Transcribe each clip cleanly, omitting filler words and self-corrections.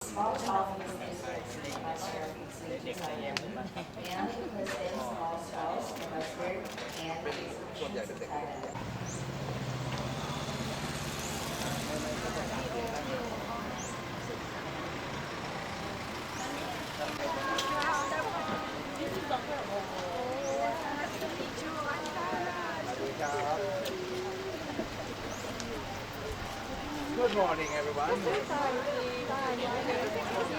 small office district of Vice Chair and the President's small spouse of Vice Chair and the institutions of Thailand. Good morning, everyone.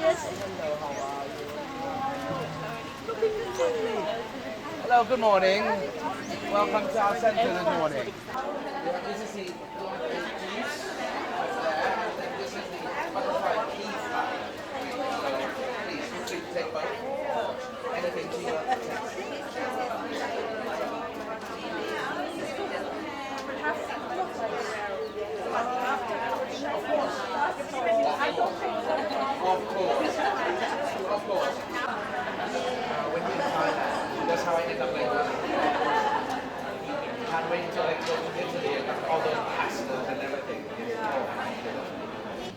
Yes. Hello, how are you? Hello, good morning. Welcome to our center this morning. This is the piece there, and this is the butterfly piece line. So please feel free to take both. Anything to your Of course. When you're in Thailand, that's how I end up like that. Can't wait until I go to Italy and have all those pastas and everything.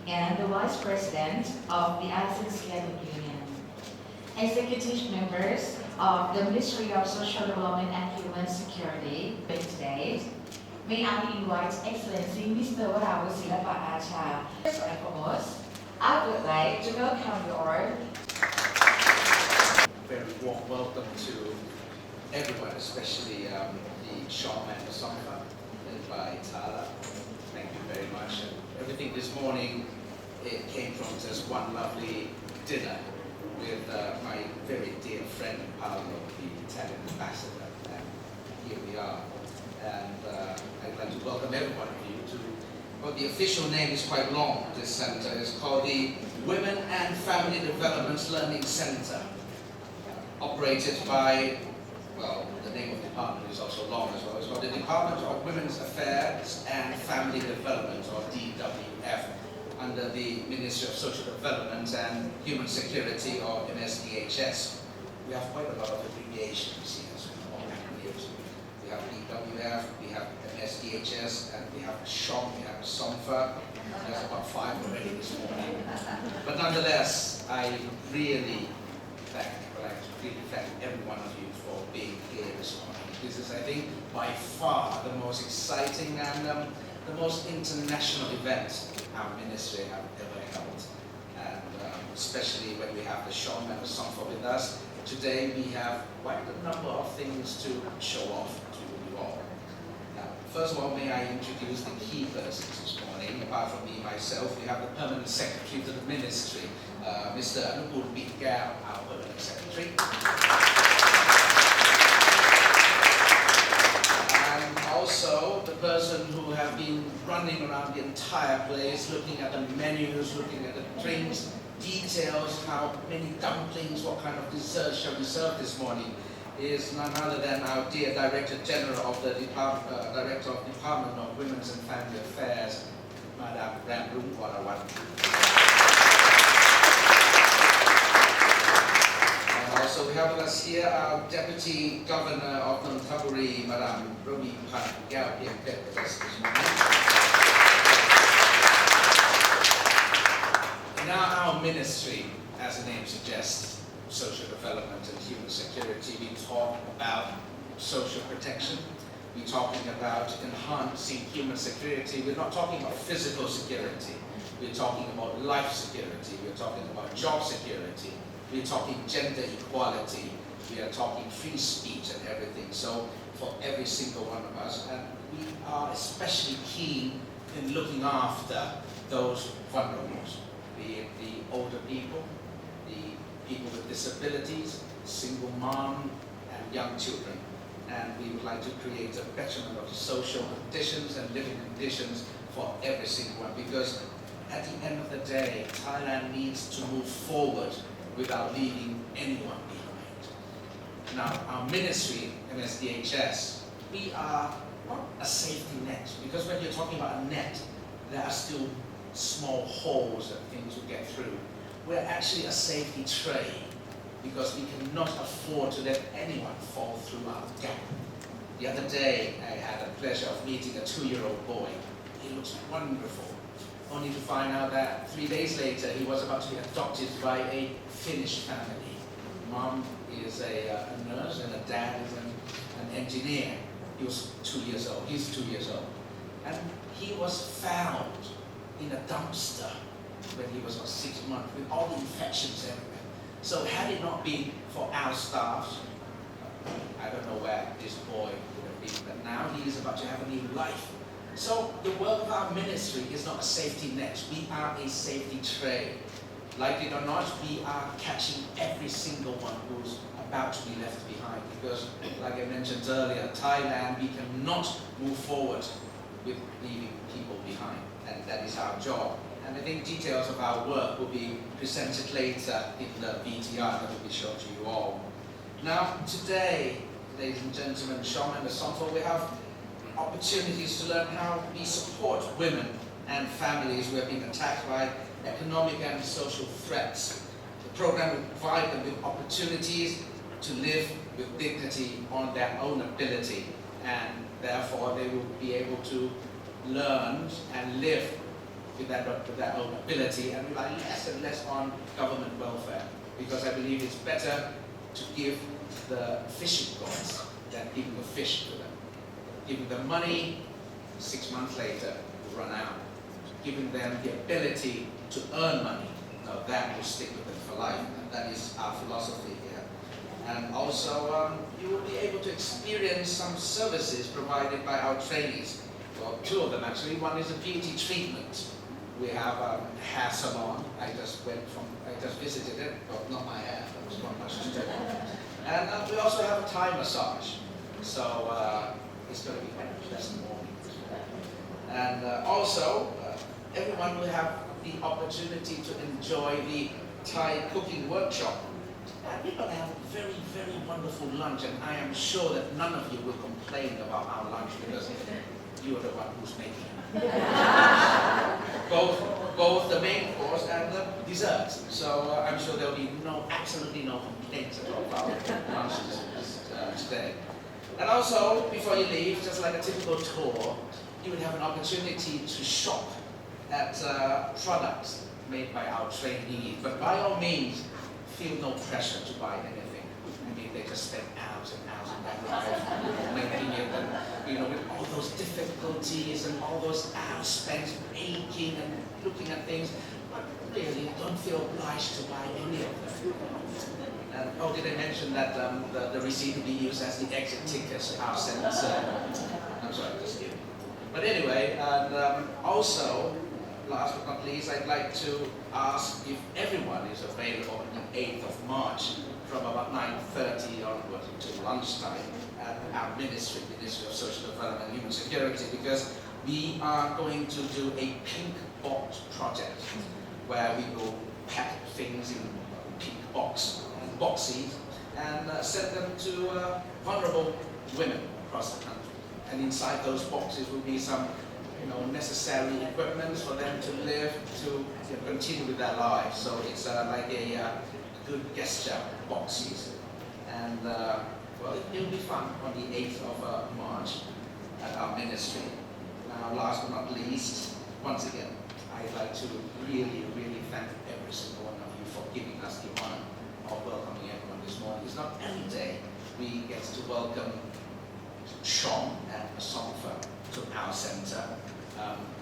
And the Vice President of the ASEAN Student Union. Executive members of the Ministry of Social Development and Human Security, today, may I invite Excellency Mr. Wrao Lpa Acha. First and foremost, I would like to welcome you all. Very warm welcome to everyone, especially the shopman Songfa, led by Tala. Thank you very much. And everything this morning, it came from just one lovely dinner with my very dear friend Paolo, the Italian ambassador. And here we are. And I'd like to welcome every one of you to, well, the official name is quite long. This center is called the Women and Family Development Learning Center, operated by, well, the name of the department is also long as well. It's called the Department of Women's Affairs and Family Development, or DWF, under the Ministry of Social Development and Human Security, or MSDHS. We have quite a lot of abbreviations here, so we have DWF, we have MSDHS, and we have SHOM, we have SOMFA. There's about 5 already this morning. But nonetheless, I really thank every one of you for being here this morning. This is, I think, by far the most exciting and the most international event our ministry have ever held. And especially when we have the SHOM and the SOMFA with us, today we have quite a number of things to show off to you all. Now, first of all, may I introduce the key persons this morning. Apart from me, myself, we have the Permanent Secretary to the Ministry, Mr. Anupul Bikau, our Permanent Secretary. And also the person who have been running around the entire place, looking at the menus, looking at the drinks, details, how many dumplings, what kind of dessert shall we serve this morning, is none other than our dear Director General of the Director of Department of Women's and Family Affairs, Madam Ramrung Warawan. And also we have with us here our Deputy Governor of Nonthaburi, Madam Romi Pan Gao Piang Pet with us this morning. In our ministry, as the name suggests, social development and human security, we talk about social protection. We're talking about enhancing human security. We're not talking about physical security. We're talking about life security. We're talking about job security. We're talking gender equality. We are talking free speech and everything. So for every single one of us, and we are especially keen in looking after those vulnerables, be it the older people, the people with disabilities, single mom, and young children. And we would like to create a betterment of social conditions and living conditions for every single one, because at the end of the day, Thailand needs to move forward without leaving anyone behind. Now, our ministry, MSDHS, we are not a safety net, because when you're talking about a net, there are still small holes that things will get through. We're actually a safety tray, because we cannot afford to let anyone fall through our gap. The other day, I had the pleasure of meeting a 2-year-old boy. He looks wonderful. only to find out that 3 days later he was about to be adopted by a Finnish family. Mom is a nurse and a dad is an engineer. He was 2 years old. He's 2 years old. And he was found in a dumpster when he was 6 months with all the infections everywhere. So had it not been for our staff, I don't know where this boy would have been, but now he is about to have a new life. So the work of our ministry is not a safety net. We are a safety trade. Like it or not, we are catching every single one who's about to be left behind. Because, like I mentioned earlier, Thailand, we cannot move forward with leaving people behind. And that is our job. And I think details of our work will be presented later in the VTR that will be shown to you all. Now, today, ladies and gentlemen, Shom and the Somfo, we have opportunities to learn how we support women and families who have been attacked by economic and social threats. The program will provide them with opportunities to live with dignity on their own ability, and therefore they will be able to learn and live with their own ability and rely less and less on government welfare. Because I believe it's better to give the fishing gods than giving the fish to them. Giving them money, 6 months later, run out. Giving them the ability to earn money, now that will stick with them for life, and that is our philosophy here. And also, you will be able to experience some services provided by our trainees. Well, 2 of them actually. One is a beauty treatment. We have a hair salon. I just visited it, but not my hair, there was not much to do. And we also have a Thai massage. So it's going to be quite a pleasant morning. And also, everyone will have the opportunity to enjoy the Thai cooking workshop. And we're going to have a very, very wonderful lunch, and I am sure that none of you will complain about our lunch because you are the one who's making it. both the main course and the dessert. So I'm sure there will be absolutely no complaints about our lunch today. And also, before you leave, just like a typical tour, you would have an opportunity to shop at products made by our trainees. But by all means, feel no pressure to buy anything. I mean, they just spend hours and hours of their life making it, and with all those difficulties and all those hours spent aching and looking at things. But really, don't feel obliged to buy any of them. And did I mention that the receipt will be used as the exit tickets are sent? I'm sorry, just kidding. But anyway, and also, last but not least, I'd like to ask if everyone is available on the 8th of March from about 9:30 onwards to lunchtime at our Ministry of Social Development and Human Security, because we are going to do a pink box project where we will pack things in pink boxes and send them to vulnerable women across the country. And inside those boxes will be some necessary equipment for them to live, to continue with their lives. So it's like a good gesture boxes. And well, it'll be fun on the 8th of March at our ministry. Now, last but not least, once again, I'd like to really, really thank every single one of you for giving us the honor of welcoming everyone this morning. It's not every day we get to welcome Shom and Somfa to our center.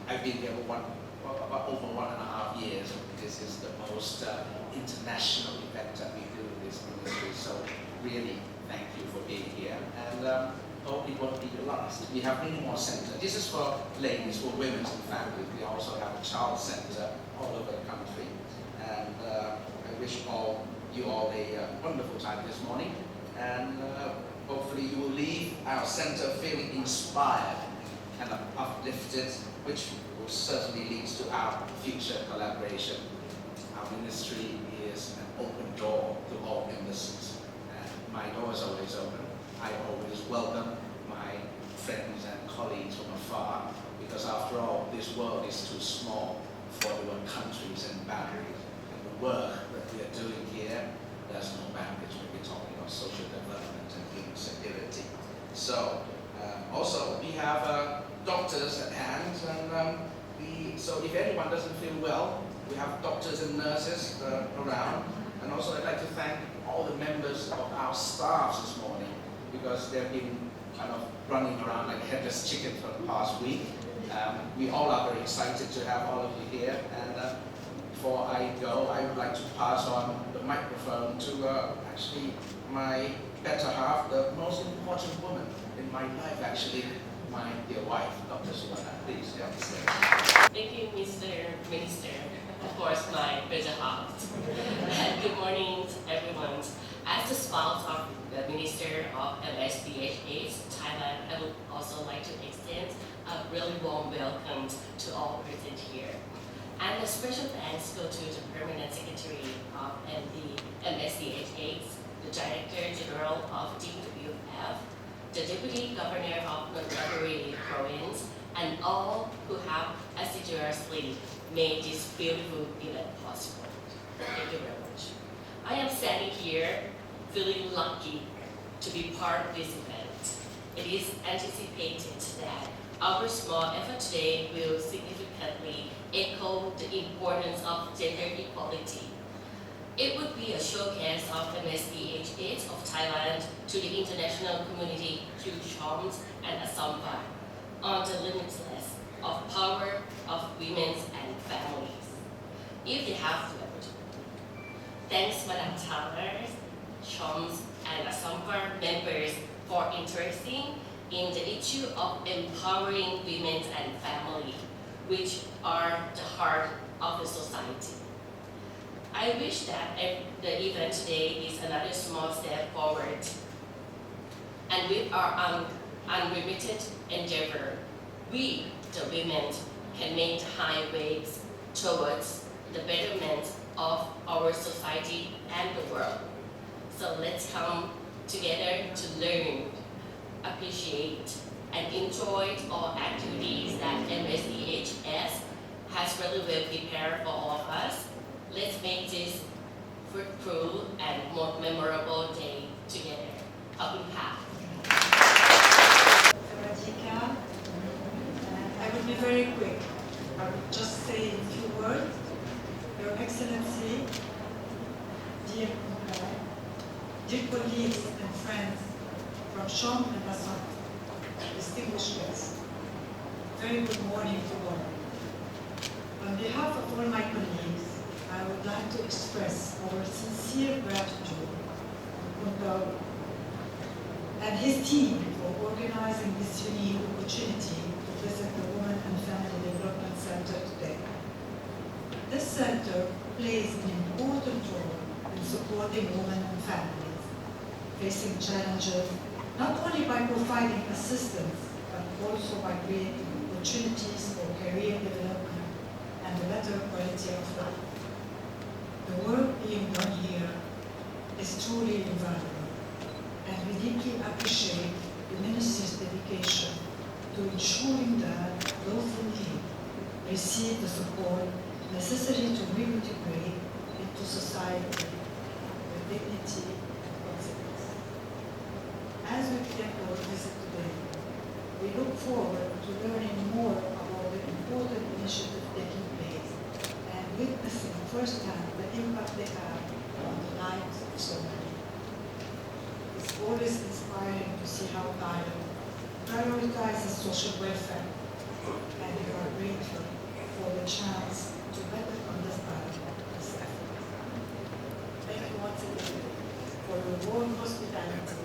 I've been here for about over 1.5 years, and this is the most international event that we do in this ministry. So really, thank you for being here, and hope it won't be your last. We have many more centers. This is for ladies, for women and families. We also have a child center all over the country, and I wish you all a wonderful time this morning, and hopefully you will leave our center feeling inspired and uplifted, which will certainly lead to our future collaboration. Our ministry is an open door to all embassies, and my door is always open. I always welcome my friends and colleagues from afar, because after all, this world is too small for the countries and boundaries. And the work that we are doing here, there's no boundaries when we're talking about social development and human security. So, also, we have doctors at hand, and So if anyone doesn't feel well, we have doctors and nurses around. And also I'd like to thank all the members of our staff this morning because they've been kind of running around like headless chicken for the past week. We all are very excited to have all of you here. And before I go, I would like to pass on the microphone to actually my better half, the most important woman in my life actually, my dear wife, Dr. Suwana. Please, yeah. Thank you, Mr. Minister. Of course, my better half. Good morning, everyone. As the spouse of the Minister of MSDH Thailand, I would also like to extend a really warm welcome to all present here. And a special thanks go to the Permanent Secretary of MSDH, the Director General of DWF, the Deputy Governor of the Nagari Province, and all who have assiduously made this beautiful event possible. Thank you very much. I am standing here feeling lucky to be part of this event. It is anticipated that our small effort today will significantly echo the importance of gender equality. It would be a showcase of MSDH of Thailand to the international community through charms and Asampa on the limitless of power of women and families. If they have the opportunity. Thanks, Madam Thaler, charms and Asampa members for interesting in the issue of empowering women and family, which are the heart of the society. I wish that the event today is another small step forward. And with our unremitted endeavor, we, the women, can make high waves towards the betterment of our society and the world. So let's come together to learn, appreciate, and enjoy all activities that MSDHS has really well prepared for all of us. Let's make this fruitful and more memorable day together. Abhipha. I will be very quick. I will just say a few words. Your Excellency, dear colleagues and friends from Shom and Assam, distinguished guests, very good morning to all. On behalf of all my colleagues, I would like to express our sincere gratitude to Kuntal and his team for organizing this unique opportunity to visit the Women and Family Development Center today. This center plays an important role in supporting women and families facing challenges not only by providing assistance but also by creating opportunities for career development and a better quality of life. The work being done here is truly invaluable, and we deeply appreciate the Minister's dedication to ensuring that those in need receive the support necessary to reintegrate into society with dignity and confidence. As we begin our visit today, we look forward to learning more about the important initiative taking place and witnessing firsthand the impact they have on the lives of so many. It's always inspiring to see how Thailand prioritizes social welfare, and we are grateful for the chance to better understand this effort. Thank you once again for your warm hospitality.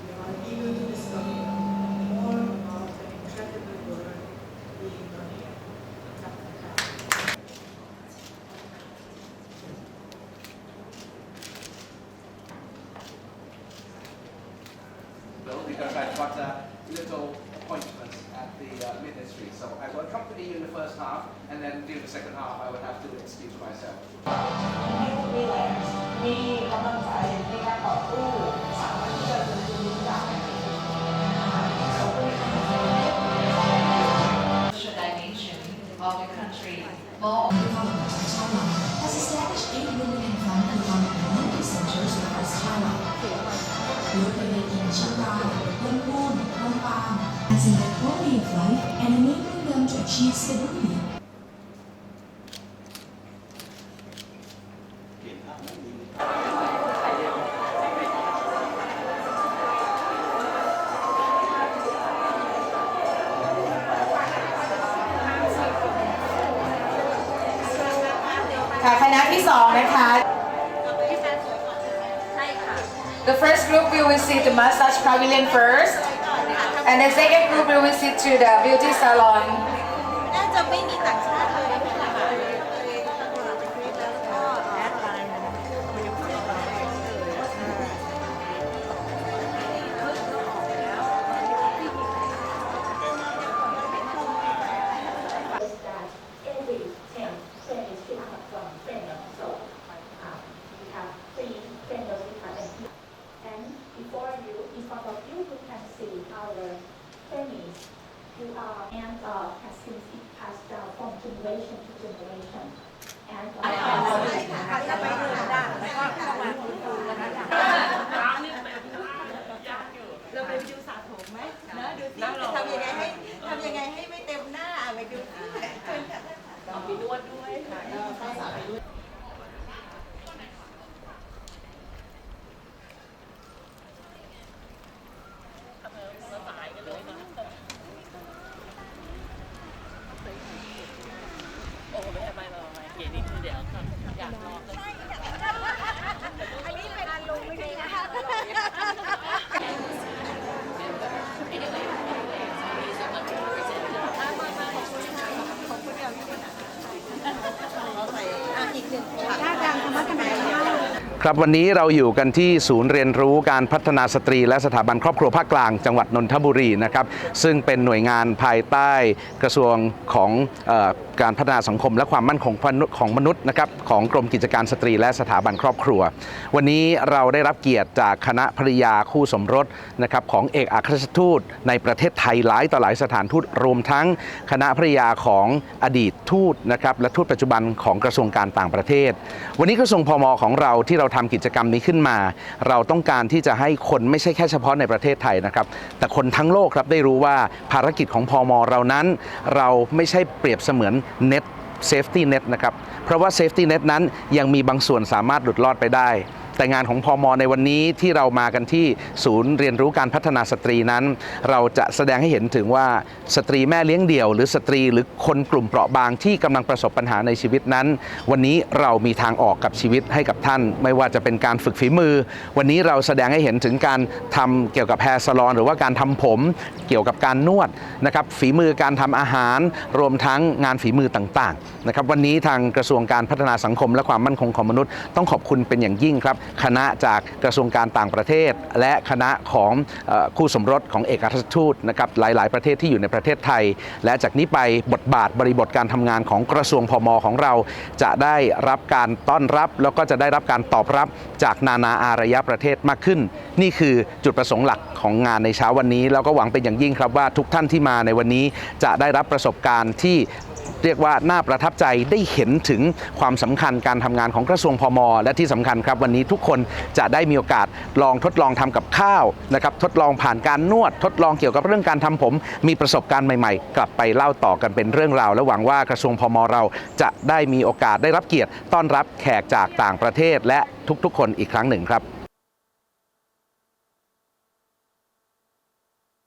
We are eager to discover more about the incredible work being done here. Because I've got little appointments at the ministry, so I will accompany you in the first half, and then during the second half I would have to excuse myself. มีกำลังใจในการต่อสู้สามารถที่จะเป็นจุดยืนจาก social dimension of the country more. Has established 8 women and family development centers across Thailand. Located in Chiang Rai, Longpon, Lopbang, enhancing their quality of life and enabling them to achieve stability. ค่ะคณะที่2นะคะ The first group will visit the massage pavilion first and the second group will visit to the beauty salon น่าจะไม่มีต่างชาติเลยเราไปดูสาผมไหมนะดูสิจะทำยังไงให้ไม่เต็มหน้าไปดูสิเอาไปนวดด้วยค่ะภาษาไปด้วยโอ้ไม่เก๋นี่คือเดี๋ยวอยากลองอันนี้เป็นอารมณ์ไม่ได้นะคะ ครับวันนี้เราอยู่กันที่ศูนย์เรียนรู้การพัฒนาสตรีและสถาบันครอบครัวภาคกลางจังหวัดนนทบุรีนะครับซึ่งเป็นหน่วยงานภายใต้กระทรวงของการพัฒนาสังคมและความมั่นคงของมนุษย์นะครับของกรมกิจการสตรีและสถาบันครอบครัววันนี้เราได้รับเกียรติจากคณะภริยาคู่สมรสนะครับของเอกอัครราชทูตในประเทศไทยหลายต่อหลายสถานทูตรวมทั้งคณะภริยาของอดีตทูตนะครับและทูตปัจจุบันของกระทรวงการต่างประเทศวันนี้กระทรวงพม.ของเราที่เราทำกิจกรรมนี้ขึ้นมาเราต้องการที่จะให้คนไม่ใช่แค่เฉพาะในประเทศไทยนะครับแต่คนทั้งโลกครับได้รู้ว่าภารกิจของพม.เรานั้นเราไม่ใช่เปรียบเสมือนเน็ตเซฟตี้เน็ตนะครับเพราะว่าเซฟตี้เน็ตนั้นยังมีบางส่วนสามารถหลุดรอดไปได้แต่งานของพม.ในวันนี้ที่เรามากันที่ศูนย์เรียนรู้การพัฒนาสตรีนั้นเราจะแสดงให้เห็นถึงว่าสตรีแม่เลี้ยงเดี่ยวหรือสตรีหรือคนกลุ่มเปราะบางที่กำลังประสบปัญหาในชีวิตนั้นวันนี้เรามีทางออกกับชีวิตให้กับท่านไม่ว่าจะเป็นการฝึกฝีมือวันนี้เราแสดงให้เห็นถึงการทำเกี่ยวกับแฮร์ซาลอนหรือว่าการทำผมเกี่ยวกับการนวดนะครับฝีมือการทำอาหารรวมทั้งงานฝีมือต่างๆนะครับวันนี้ทางกระทรวงการพัฒนาสังคมและความมั่นคงของมนุษย์ต้องขอบคุณเป็นอย่างยิ่งครับคณะจากกระทรวงการต่างประเทศและคณะของคู่สมรสของเอกอัครราชทูตนะครับหลายๆประเทศที่อยู่ในประเทศไทยและจากนี้ไปบทบาทบริบทการทำงานของกระทรวงพม.ของเราจะได้รับการต้อนรับแล้วก็จะได้รับการตอบรับจากนานาอารยประเทศมากขึ้นนี่คือจุดประสงค์หลักของงานในเช้าวันนี้แล้วก็หวังเป็นอย่างยิ่งครับว่าทุกท่านที่มาในวันนี้จะได้รับประสบการณ์ที่เรียกว่าน่าประทับใจได้เห็นถึงความสำคัญการทำงานของกระทรวงพม.และที่สำคัญครับวันนี้ทุกคนจะได้มีโอกาสทดลองทำกับข้าวนะครับทดลองผ่านการนวดทดลองเกี่ยวกับเรื่องการทำผมมีประสบการณ์ใหม่ๆกลับไปเล่าต่อกันเป็นเรื่องราวและหวังว่ากระทรวงพม.เราจะได้มีโอกาสได้รับเกียรติต้อนรับแขกจากต่างประเทศและทุกๆคนอีกครั้งหนึ่งครับ